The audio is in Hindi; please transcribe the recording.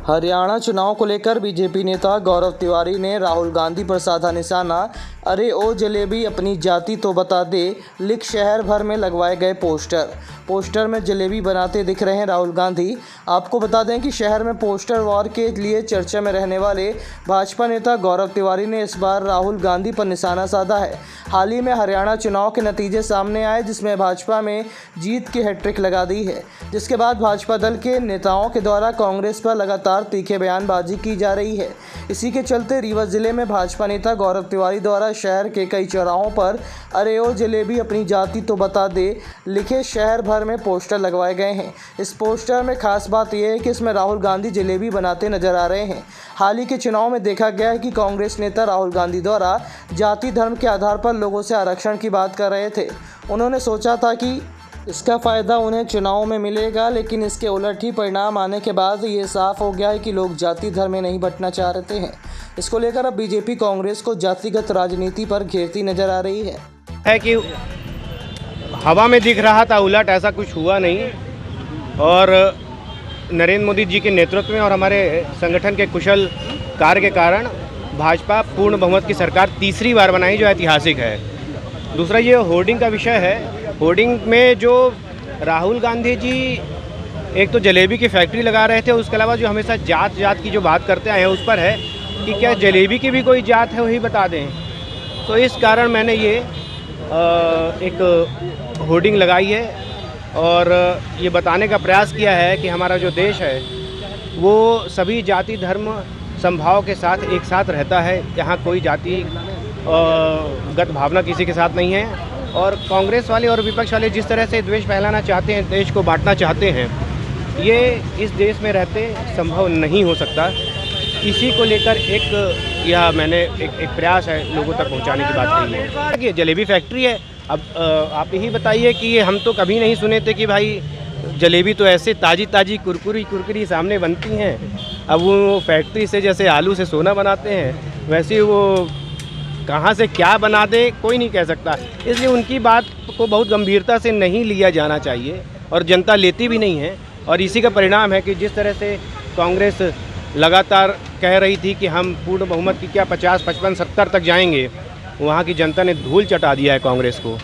हरियाणा चुनाव को लेकर बीजेपी नेता गौरव तिवारी ने राहुल गांधी पर साधा निशाना। अरे ओ जलेबी अपनी जाति तो बता दे, लिख शहर भर में लगवाए गए पोस्टर में जलेबी बनाते दिख रहे हैं राहुल गांधी। आपको बता दें कि शहर में पोस्टर वॉर के लिए चर्चा में रहने वाले भाजपा नेता गौरव तिवारी ने इस बार राहुल गांधी पर निशाना साधा है। हाल ही में हरियाणा चुनाव के नतीजे सामने आए, जिसमें भाजपा में जीत की हैट्रिक लगा दी है, जिसके बाद भाजपा दल के नेताओं के द्वारा कांग्रेस पर लगातार तीखे बयानबाजी की जा रही है। इसी के चलते रीवा जिले में भाजपा नेता गौरव तिवारी द्वारा शहर के कई चौराहों पर अरे ओ जलेबी अपनी जाति तो बता दे लिखे शहर भर में पोस्टर लगवाए गए हैं। इस पोस्टर में खास बात यह है कि इसमें राहुल गांधी जलेबी बनाते नजर आ रहे हैं। हाल ही के चुनाव में देखा गया है कि कांग्रेस नेता राहुल गांधी द्वारा जाति धर्म के आधार पर लोगों से आरक्षण की बात कर रहे थे। उन्होंने सोचा था कि इसका फ़ायदा उन्हें चुनाव में मिलेगा, लेकिन इसके उलट ही परिणाम आने के बाद ये साफ हो गया है कि लोग जाति धर्म में नहीं बंटना चाहते हैं। इसको लेकर अब बीजेपी कांग्रेस को जातिगत राजनीति पर घेरती नजर आ रही है कि हवा में दिख रहा था, उलट ऐसा कुछ हुआ नहीं। और नरेंद्र मोदी जी के नेतृत्व में और हमारे संगठन के कुशल कार्य के कारण भाजपा पूर्ण बहुमत की सरकार तीसरी बार बनाई, जो ऐतिहासिक है। दूसरा ये होर्डिंग का विषय है। होर्डिंग में जो राहुल गांधी जी एक तो जलेबी की फैक्ट्री लगा रहे थे, उसके अलावा जो हमेशा जात की जो बात करते आए हैं उस पर है कि क्या जलेबी की भी कोई जात है, वही बता दें। तो इस कारण मैंने ये एक होर्डिंग लगाई है और ये बताने का प्रयास किया है कि हमारा जो देश है वो सभी जाति धर्म समभाव के साथ एक साथ रहता है। यहाँ कोई जाति गत भावना किसी के साथ नहीं है। और कांग्रेस वाले और विपक्ष वाले जिस तरह से द्वेष फैलाना चाहते हैं, देश को बांटना चाहते हैं, ये इस देश में रहते संभव नहीं हो सकता। इसी को लेकर मैंने एक प्रयास है लोगों तक पहुंचाने की बात कही है। ये जलेबी फैक्ट्री है। अब आप यही बताइए कि हम तो कभी नहीं सुने थे कि भाई जलेबी तो ऐसे ताज़ी कुरकुरी सामने बनती हैं। अब वो फैक्ट्री से जैसे आलू से सोना बनाते हैं, वैसे वो कहाँ से क्या बना दे कोई नहीं कह सकता। इसलिए उनकी बात को बहुत गंभीरता से नहीं लिया जाना चाहिए और जनता लेती भी नहीं है। और इसी का परिणाम है कि जिस तरह से कांग्रेस लगातार कह रही थी कि हम पूर्ण बहुमत की क्या 50, 55, 70 तक जाएंगे, वहाँ की जनता ने धूल चटा दिया है कांग्रेस को।